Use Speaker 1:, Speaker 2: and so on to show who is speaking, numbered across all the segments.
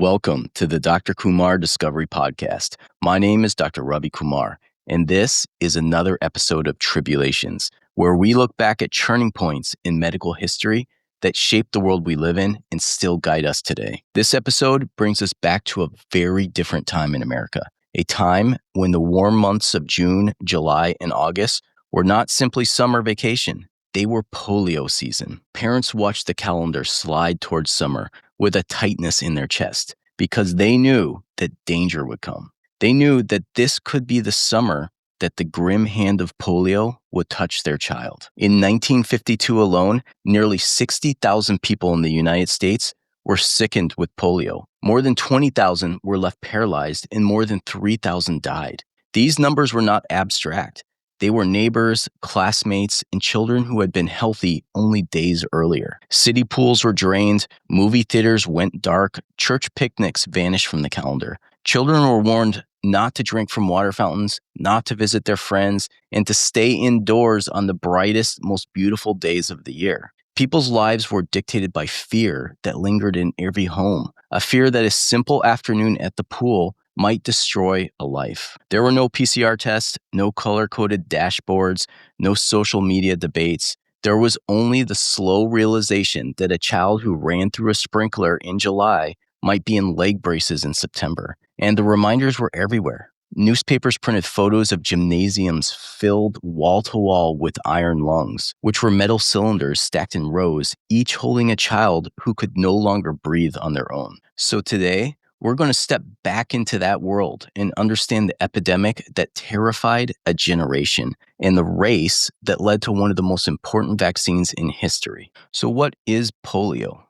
Speaker 1: Welcome to the Dr. Kumar Discovery Podcast. My name is Dr. Ravi Kumar, and this is another episode of Tribulations, where we look back at turning points in medical history that shaped the world we live in and still guide us today. This episode brings us back to a very different time in America, a time when the warm months of June, July, and August were not simply summer vacation. They were polio season. Parents watched the calendar slide towards summer with a tightness in their chest because they knew that danger would come. They knew that this could be the summer that the grim hand of polio would touch their child. In 1952 alone, nearly 60,000 people in the United States were sickened with polio. More than 20,000 were left paralyzed and more than 3,000 died. These numbers were not abstract. They were neighbors, classmates, and children who had been healthy only days earlier. City pools were drained, movie theaters went dark, church picnics vanished from the calendar. Children were warned not to drink from water fountains, not to visit their friends, and to stay indoors on the brightest, most beautiful days of the year. People's lives were dictated by fear that lingered in every home, a fear that a simple afternoon at the pool might destroy a life. There were no PCR tests, no color-coded dashboards, no social media debates. There was only the slow realization that a child who ran through a sprinkler in July might be in leg braces in September. And the reminders were everywhere. Newspapers printed photos of gymnasiums filled wall-to-wall with iron lungs, which were metal cylinders stacked in rows, each holding a child who could no longer breathe on their own. So today, we're going to step back into that world and understand the epidemic that terrified a generation and the race that led to one of the most important vaccines in history. So what is polio?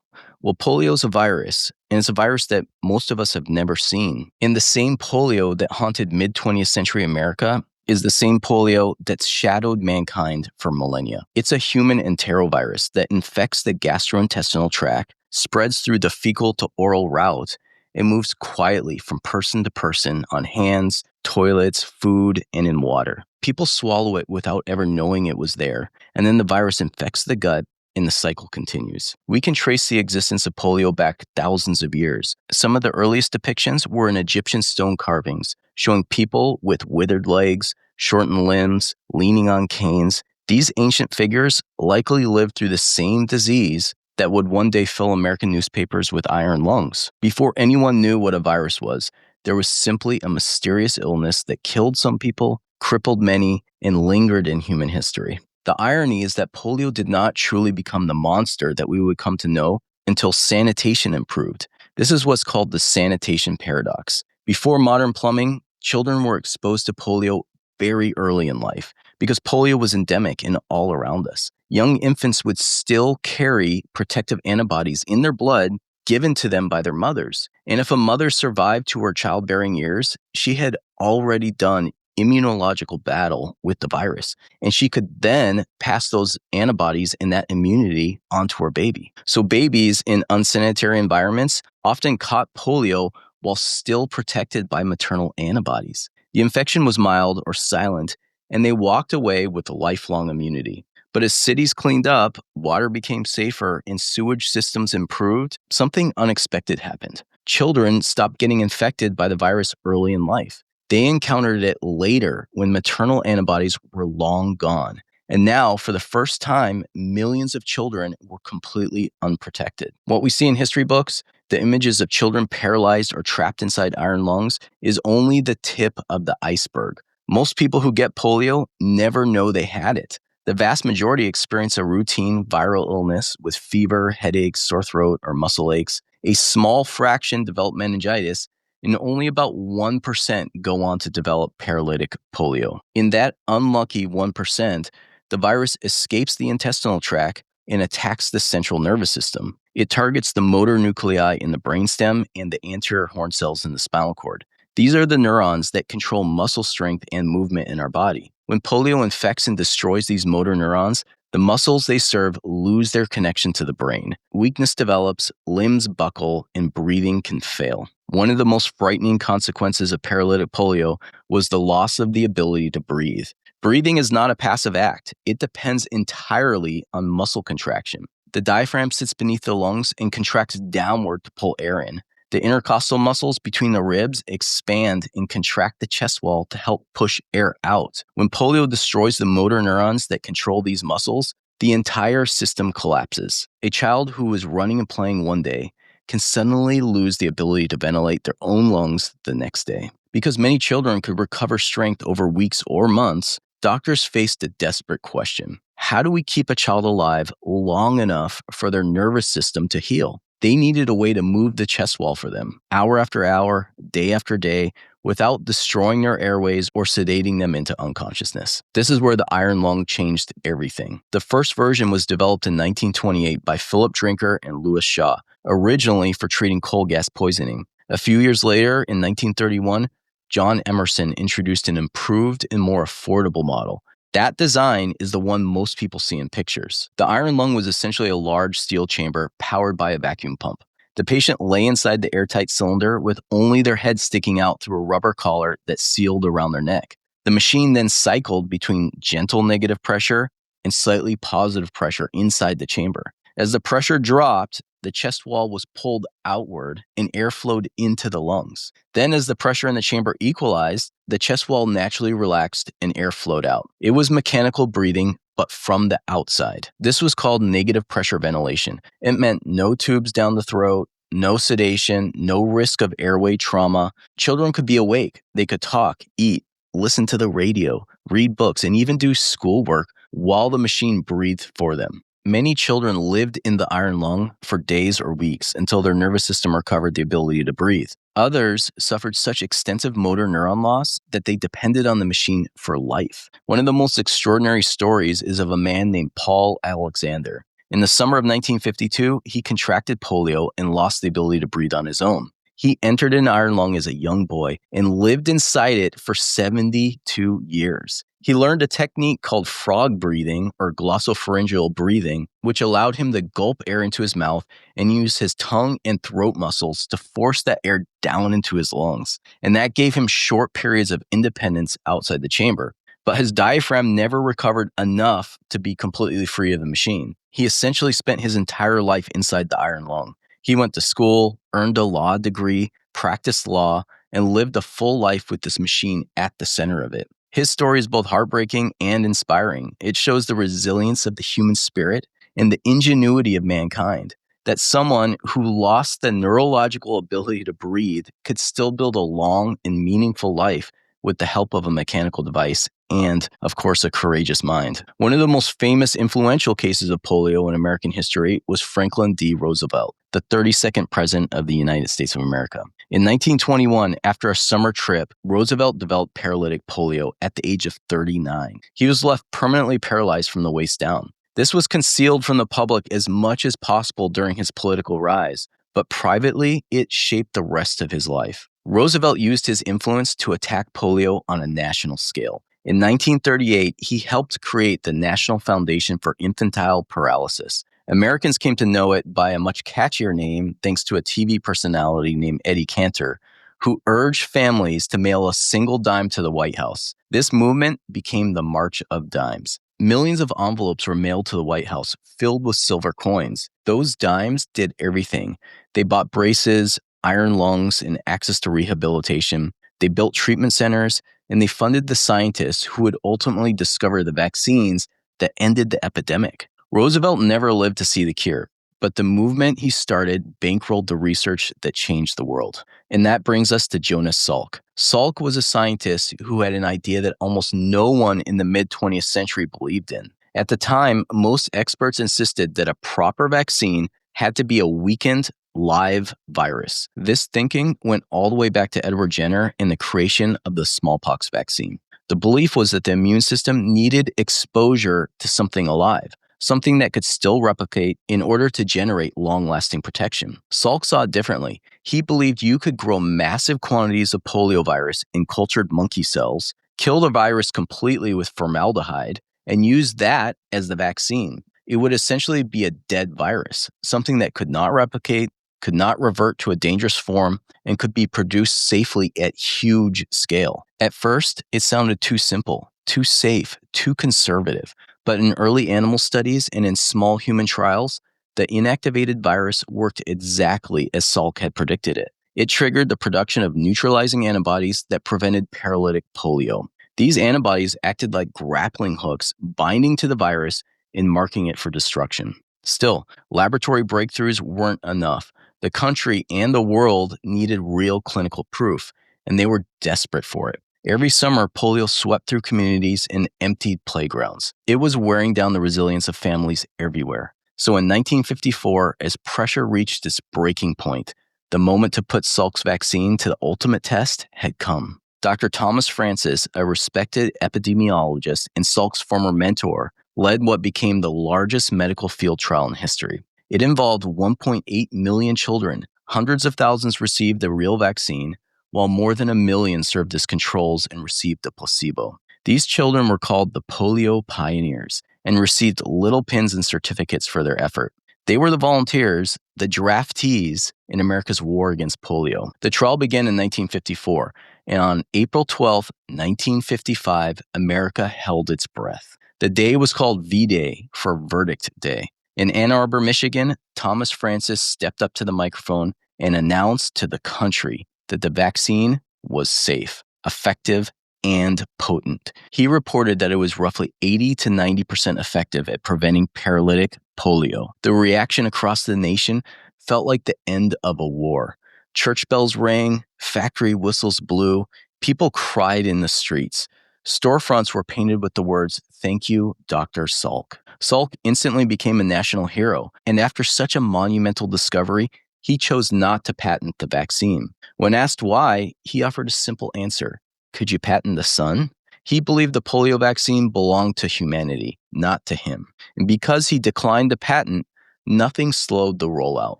Speaker 1: Well, polio is a virus, and it's a virus that most of us have never seen. And the same polio that haunted mid-20th century America is the same polio that's shadowed mankind for millennia. It's a human enterovirus that infects the gastrointestinal tract, spreads through the fecal to oral route, and moves quietly from person to person on hands, toilets, food, and in water. People swallow it without ever knowing it was there, and then the virus infects the gut and the cycle continues. We can trace the existence of polio back thousands of years. Some of the earliest depictions were in Egyptian stone carvings, showing people with withered legs, shortened limbs, leaning on canes. These ancient figures likely lived through the same disease that would one day fill American newspapers with iron lungs. Before anyone knew what a virus was, there was simply a mysterious illness that killed some people, crippled many, and lingered in human history. The irony is that polio did not truly become the monster that we would come to know until sanitation improved. This is what's called the sanitation paradox. Before modern plumbing, children were exposed to polio very early in life because polio was endemic and all around us. Young infants would still carry protective antibodies in their blood given to them by their mothers. And if a mother survived to her childbearing years, she had already done immunological battle with the virus, and she could then pass those antibodies and that immunity onto her baby. So babies in unsanitary environments often caught polio while still protected by maternal antibodies. The infection was mild or silent, and they walked away with a lifelong immunity. But as cities cleaned up, water became safer, and sewage systems improved, something unexpected happened. Children stopped getting infected by the virus early in life. They encountered it later when maternal antibodies were long gone. And now, for the first time, millions of children were completely unprotected. What we see in history books, the images of children paralyzed or trapped inside iron lungs, is only the tip of the iceberg. Most people who get polio never know they had it. The vast majority experience a routine viral illness with fever, headaches, sore throat, or muscle aches. A small fraction develop meningitis, and only about 1% go on to develop paralytic polio. In that unlucky 1%, the virus escapes the intestinal tract and attacks the central nervous system. It targets the motor nuclei in the brainstem and the anterior horn cells in the spinal cord. These are the neurons that control muscle strength and movement in our body. When polio infects and destroys these motor neurons, the muscles they serve lose their connection to the brain. Weakness develops, limbs buckle, and breathing can fail. One of the most frightening consequences of paralytic polio was the loss of the ability to breathe. Breathing is not a passive act. It depends entirely on muscle contraction. The diaphragm sits beneath the lungs and contracts downward to pull air in. The intercostal muscles between the ribs expand and contract the chest wall to help push air out. When polio destroys the motor neurons that control these muscles, the entire system collapses. A child who is running and playing one day can suddenly lose the ability to ventilate their own lungs the next day. Because many children could recover strength over weeks or months, doctors faced a desperate question. How do we keep a child alive long enough for their nervous system to heal? They needed a way to move the chest wall for them, hour after hour, day after day, without destroying their airways or sedating them into unconsciousness. This is where the iron lung changed everything. The first version was developed in 1928 by Philip Drinker and Louis Shaw, originally for treating coal gas poisoning. A few years later, in 1931, John Emerson introduced an improved and more affordable model. That design is the one most people see in pictures. The iron lung was essentially a large steel chamber powered by a vacuum pump. The patient lay inside the airtight cylinder with only their head sticking out through a rubber collar that sealed around their neck. The machine then cycled between gentle negative pressure and slightly positive pressure inside the chamber. As the pressure dropped, the chest wall was pulled outward and air flowed into the lungs. Then as the pressure in the chamber equalized, the chest wall naturally relaxed and air flowed out. It was mechanical breathing, but from the outside. This was called negative pressure ventilation. It meant no tubes down the throat, no sedation, no risk of airway trauma. Children could be awake. They could talk, eat, listen to the radio, read books, and even do schoolwork while the machine breathed for them. Many children lived in the iron lung for days or weeks until their nervous system recovered the ability to breathe. Others suffered such extensive motor neuron loss that they depended on the machine for life. One of the most extraordinary stories is of a man named Paul Alexander. In the summer of 1952, he contracted polio and lost the ability to breathe on his own. He entered an iron lung as a young boy and lived inside it for 72 years. He learned a technique called frog breathing or glossopharyngeal breathing, which allowed him to gulp air into his mouth and use his tongue and throat muscles to force that air down into his lungs. And that gave him short periods of independence outside the chamber. But his diaphragm never recovered enough to be completely free of the machine. He essentially spent his entire life inside the iron lung. He went to school, earned a law degree, practiced law, and lived a full life with this machine at the center of it. His story is both heartbreaking and inspiring. It shows the resilience of the human spirit and the ingenuity of mankind, that someone who lost the neurological ability to breathe could still build a long and meaningful life with the help of a mechanical device and, of course, a courageous mind. One of the most famous influential cases of polio in American history was Franklin D. Roosevelt, the 32nd president of the United States of America. In 1921, after a summer trip, Roosevelt developed paralytic polio at the age of 39. He was left permanently paralyzed from the waist down. This was concealed from the public as much as possible during his political rise, but privately, it shaped the rest of his life. Roosevelt used his influence to attack polio on a national scale. In 1938, he helped create the National Foundation for Infantile Paralysis. Americans came to know it by a much catchier name thanks to a TV personality named Eddie Cantor, who urged families to mail a single dime to the White House. This movement became the March of Dimes. Millions of envelopes were mailed to the White House filled with silver coins. Those dimes did everything. They bought braces, iron lungs, and access to rehabilitation. They built treatment centers, and they funded the scientists who would ultimately discover the vaccines that ended the epidemic. Roosevelt never lived to see the cure, but the movement he started bankrolled the research that changed the world. And that brings us to Jonas Salk. Salk was a scientist who had an idea that almost no one in the mid-20th century believed in. At the time, most experts insisted that a proper vaccine had to be a weakened, live virus. This thinking went all the way back to Edward Jenner and the creation of the smallpox vaccine. The belief was that the immune system needed exposure to something alive, something that could still replicate in order to generate long-lasting protection. Salk saw it differently. He believed you could grow massive quantities of poliovirus in cultured monkey cells, kill the virus completely with formaldehyde, and use that as the vaccine. It would essentially be a dead virus, something that could not replicate, could not revert to a dangerous form, and could be produced safely at huge scale. At first, it sounded too simple, too safe, too conservative. But in early animal studies and in small human trials, the inactivated virus worked exactly as Salk had predicted it. It triggered the production of neutralizing antibodies that prevented paralytic polio. These antibodies acted like grappling hooks, binding to the virus and marking it for destruction. Still, laboratory breakthroughs weren't enough. The country and the world needed real clinical proof, and they were desperate for it. Every summer, polio swept through communities and emptied playgrounds. It was wearing down the resilience of families everywhere. So in 1954, as pressure reached its breaking point, the moment to put Salk's vaccine to the ultimate test had come. Dr. Thomas Francis, a respected epidemiologist and Salk's former mentor, led what became the largest medical field trial in history. It involved 1.8 million children. Hundreds of thousands received the real vaccine, while more than 1 million served as controls and received a placebo. These children were called the polio pioneers and received little pins and certificates for their effort. They were the volunteers, the draftees in America's war against polio. The trial began in 1954, and on April 12, 1955, America held its breath. The day was called V-Day for Verdict Day. In Ann Arbor, Michigan, Thomas Francis stepped up to the microphone and announced to the country that the vaccine was safe, effective, and potent. He reported that it was roughly 80 to 90% effective at preventing paralytic polio. The reaction across the nation felt like the end of a war. Church bells rang, factory whistles blew, people cried in the streets. Storefronts were painted with the words, "Thank you, Dr. Salk." Salk instantly became a national hero, and after such a monumental discovery, he chose not to patent the vaccine. When asked why, he offered a simple answer. Could you patent the sun? He believed the polio vaccine belonged to humanity, not to him. And because he declined the patent, nothing slowed the rollout.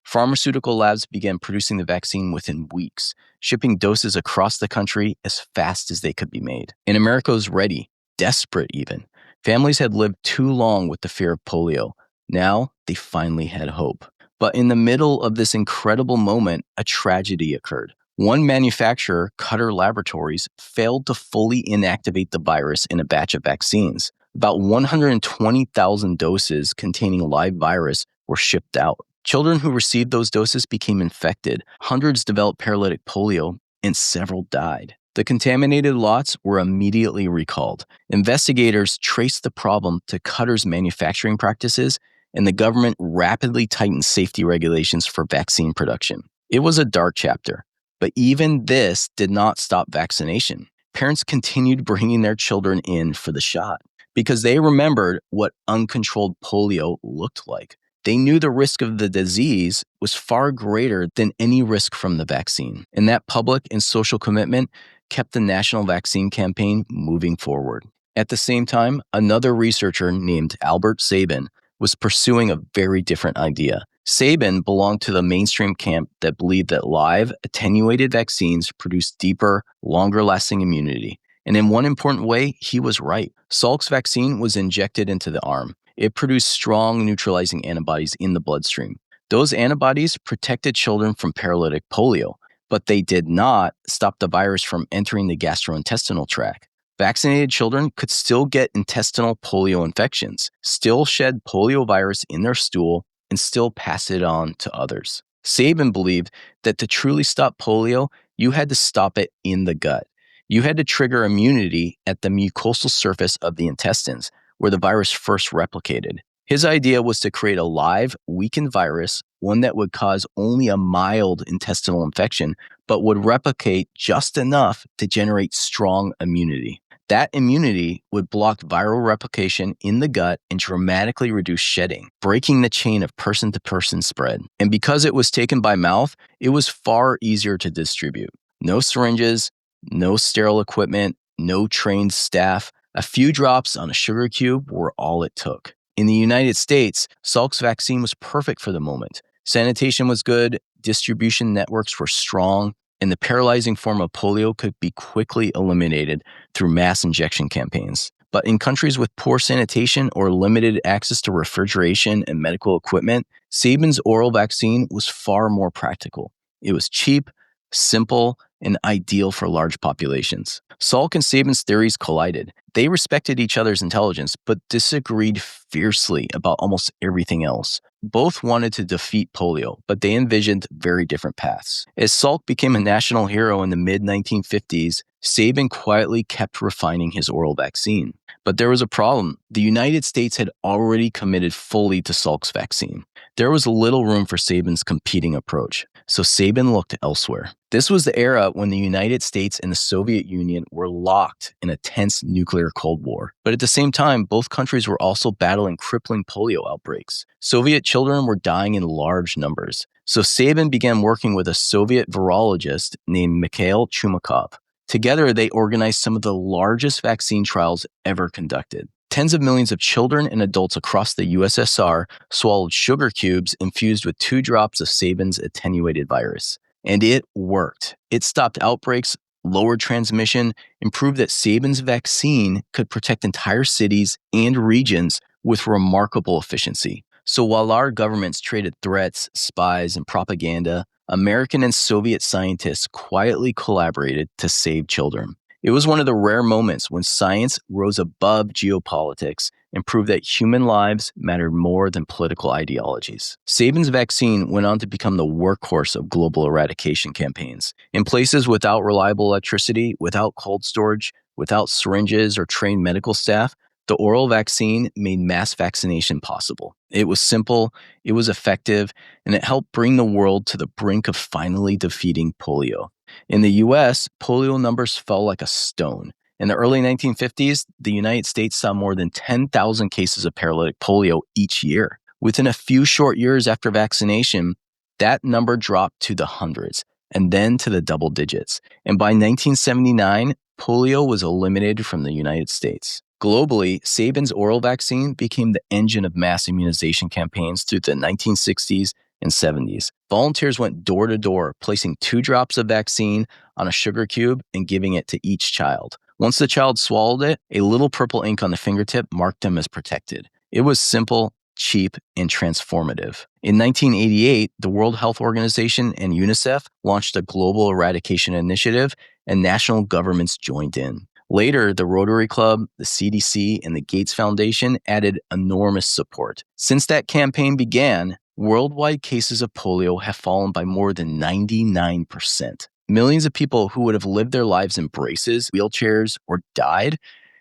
Speaker 1: Pharmaceutical labs began producing the vaccine within weeks, shipping doses across the country as fast as they could be made. And America was ready, desperate even. Families had lived too long with the fear of polio. Now they finally had hope. But in the middle of this incredible moment, a tragedy occurred. One manufacturer, Cutter Laboratories, failed to fully inactivate the virus in a batch of vaccines. About 120,000 doses containing live virus were shipped out. Children who received those doses became infected. Hundreds developed paralytic polio, and several died. The contaminated lots were immediately recalled. Investigators traced the problem to Cutter's manufacturing practices, and the government rapidly tightened safety regulations for vaccine production. It was a dark chapter. But even this did not stop vaccination. Parents continued bringing their children in for the shot because they remembered what uncontrolled polio looked like. They knew the risk of the disease was far greater than any risk from the vaccine. And that public and social commitment kept the national vaccine campaign moving forward. At the same time, another researcher named Albert Sabin was pursuing a very different idea. Sabin belonged to the mainstream camp that believed that live, attenuated vaccines produce deeper, longer-lasting immunity. And in one important way, he was right. Salk's vaccine was injected into the arm. It produced strong neutralizing antibodies in the bloodstream. Those antibodies protected children from paralytic polio, but they did not stop the virus from entering the gastrointestinal tract. Vaccinated children could still get intestinal polio infections, still shed polio virus in their stool, and still pass it on to others. Sabin believed that to truly stop polio, you had to stop it in the gut. You had to trigger immunity at the mucosal surface of the intestines, where the virus first replicated. His idea was to create a live, weakened virus, one that would cause only a mild intestinal infection, but would replicate just enough to generate strong immunity. That immunity would block viral replication in the gut and dramatically reduce shedding, breaking the chain of person-to-person spread. And because it was taken by mouth, it was far easier to distribute. No syringes, no sterile equipment, no trained staff. A few drops on a sugar cube were all it took. In the United States, Salk's vaccine was perfect for the moment. Sanitation was good, distribution networks were strong, and the paralyzing form of polio could be quickly eliminated through mass injection campaigns. But in countries with poor sanitation or limited access to refrigeration and medical equipment, Sabin's oral vaccine was far more practical. It was cheap, simple, and ideal for large populations. Salk and Sabin's theories collided. They respected each other's intelligence, but disagreed fiercely about almost everything else. Both wanted to defeat polio, but they envisioned very different paths. As Salk became a national hero in the mid-1950s, Sabin quietly kept refining his oral vaccine. But there was a problem. The United States had already committed fully to Salk's vaccine. There was little room for Sabin's competing approach, so Sabin looked elsewhere. This was the era when the United States and the Soviet Union were locked in a tense nuclear Cold War. But at the same time, both countries were also battling crippling polio outbreaks. Soviet children were dying in large numbers. So Sabin began working with a Soviet virologist named Mikhail Chumakov. Together, they organized some of the largest vaccine trials ever conducted. Tens of millions of children and adults across the USSR swallowed sugar cubes infused with 2 drops of Sabin's attenuated virus. And it worked. It stopped outbreaks, lowered transmission, and proved that Sabin's vaccine could protect entire cities and regions with remarkable efficiency. So while our governments traded threats, spies, and propaganda, American and Soviet scientists quietly collaborated to save children. It was one of the rare moments when science rose above geopolitics and proved that human lives mattered more than political ideologies. Sabin's vaccine went on to become the workhorse of global eradication campaigns. In places without reliable electricity, without cold storage, without syringes or trained medical staff, the oral vaccine made mass vaccination possible. It was simple, it was effective, and it helped bring the world to the brink of finally defeating polio. In the US, polio numbers fell like a stone. In the early 1950s, the United States saw more than 10,000 cases of paralytic polio each year. Within a few short years after vaccination, that number dropped to the hundreds, and then to the double digits. And by 1979, polio was eliminated from the United States. Globally, Sabin's oral vaccine became the engine of mass immunization campaigns through the 1960s and 70s. Volunteers went door to door, placing 2 drops of vaccine on a sugar cube and giving it to each child. Once the child swallowed it, a little purple ink on the fingertip marked them as protected. It was simple, cheap, and transformative. In 1988, the World Health Organization and UNICEF launched a global eradication initiative, and national governments joined in. Later, the Rotary Club, the CDC, and the Gates Foundation added enormous support. Since that campaign began, worldwide cases of polio have fallen by more than 99%. Millions of people who would have lived their lives in braces, wheelchairs, or died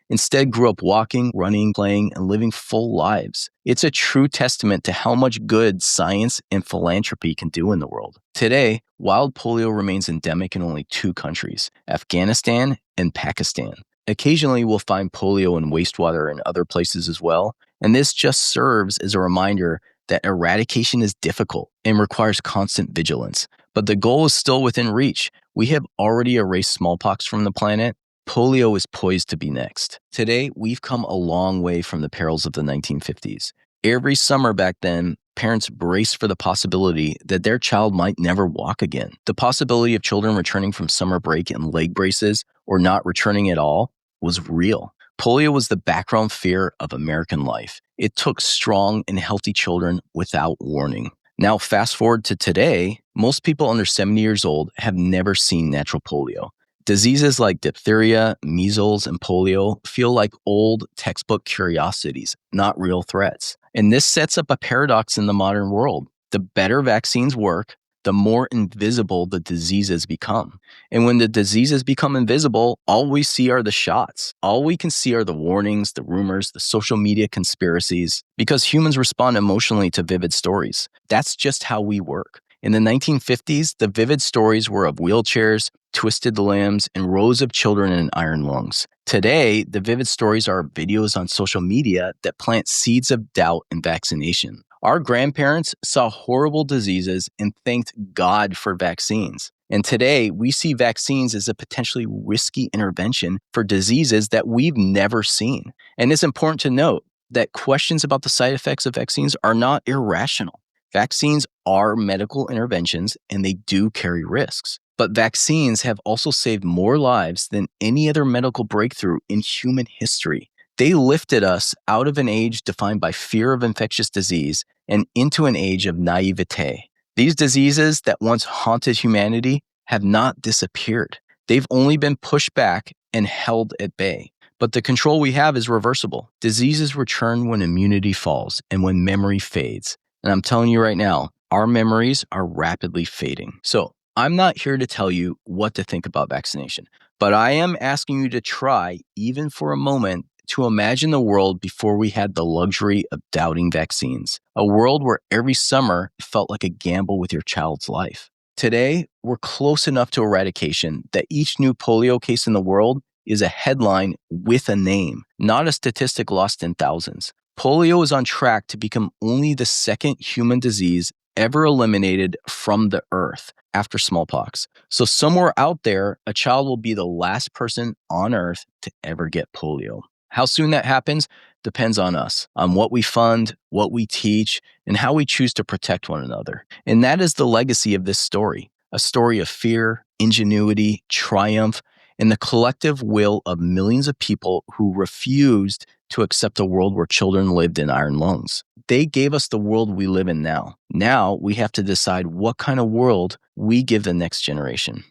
Speaker 1: instead grew up walking, running, playing, and living full lives. It's a true testament to how much good science and philanthropy can do in the world. Today, wild polio remains endemic in only 2 countries, Afghanistan and Pakistan. Occasionally, we'll find polio in wastewater and other places as well, and this just serves as a reminder that eradication is difficult and requires constant vigilance. But the goal is still within reach. We have already erased smallpox from the planet. Polio is poised to be next. Today, we've come a long way from the perils of the 1950s. Every summer back then, parents braced for the possibility that their child might never walk again. The possibility of children returning from summer break in leg braces or not returning at all was real. Polio was the background fear of American life. It took strong and healthy children without warning. Now, fast forward to today, most people under 70 years old have never seen natural polio. Diseases like diphtheria, measles, and polio feel like old textbook curiosities, not real threats. And this sets up a paradox in the modern world. The better vaccines work, the more invisible the diseases become. And when the diseases become invisible, all we see are the shots. All we can see are the warnings, the rumors, the social media conspiracies, because humans respond emotionally to vivid stories. That's just how we work. In the 1950s, the vivid stories were of wheelchairs, twisted limbs, and rows of children in iron lungs. Today, the vivid stories are videos on social media that plant seeds of doubt in vaccination. Our grandparents saw horrible diseases and thanked God for vaccines. And today, we see vaccines as a potentially risky intervention for diseases that we've never seen. And it's important to note that questions about the side effects of vaccines are not irrational. Vaccines are medical interventions and they do carry risks. But vaccines have also saved more lives than any other medical breakthrough in human history. They lifted us out of an age defined by fear of infectious disease and into an age of naivete. These diseases that once haunted humanity have not disappeared. They've only been pushed back and held at bay. But the control we have is reversible. Diseases return when immunity falls and when memory fades. And I'm telling you right now, our memories are rapidly fading. So I'm not here to tell you what to think about vaccination, but I am asking you to try, even for a moment, to imagine the world before we had the luxury of doubting vaccines. A world where every summer felt like a gamble with your child's life. Today, we're close enough to eradication that each new polio case in the world is a headline with a name, not a statistic lost in thousands. Polio is on track to become only the second human disease ever eliminated from the earth after smallpox. So somewhere out there, a child will be the last person on earth to ever get polio. How soon that happens depends on us, on what we fund, what we teach, and how we choose to protect one another. And that is the legacy of this story, a story of fear, ingenuity, triumph, and the collective will of millions of people who refused to accept a world where children lived in iron lungs. They gave us the world we live in now. Now we have to decide what kind of world we give the next generation.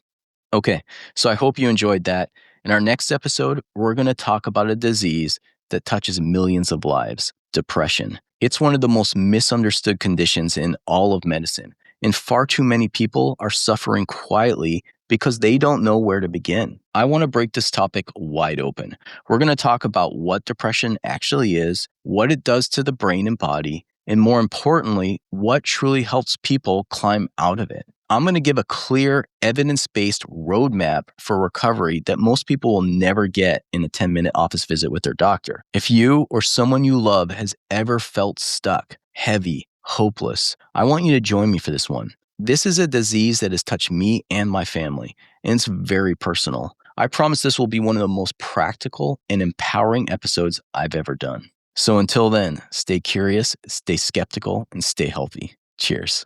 Speaker 1: Okay, so I hope you enjoyed that. In our next episode, we're going to talk about a disease that touches millions of lives, depression. It's one of the most misunderstood conditions in all of medicine, and far too many people are suffering quietly because they don't know where to begin. I want to break this topic wide open. We're going to talk about what depression actually is, what it does to the brain and body, and more importantly, what truly helps people climb out of it. I'm going to give a clear, evidence-based roadmap for recovery that most people will never get in a 10-minute office visit with their doctor. If you or someone you love has ever felt stuck, heavy, hopeless, I want you to join me for this one. This is a disease that has touched me and my family, and it's very personal. I promise this will be one of the most practical and empowering episodes I've ever done. So until then, stay curious, stay skeptical, and stay healthy. Cheers.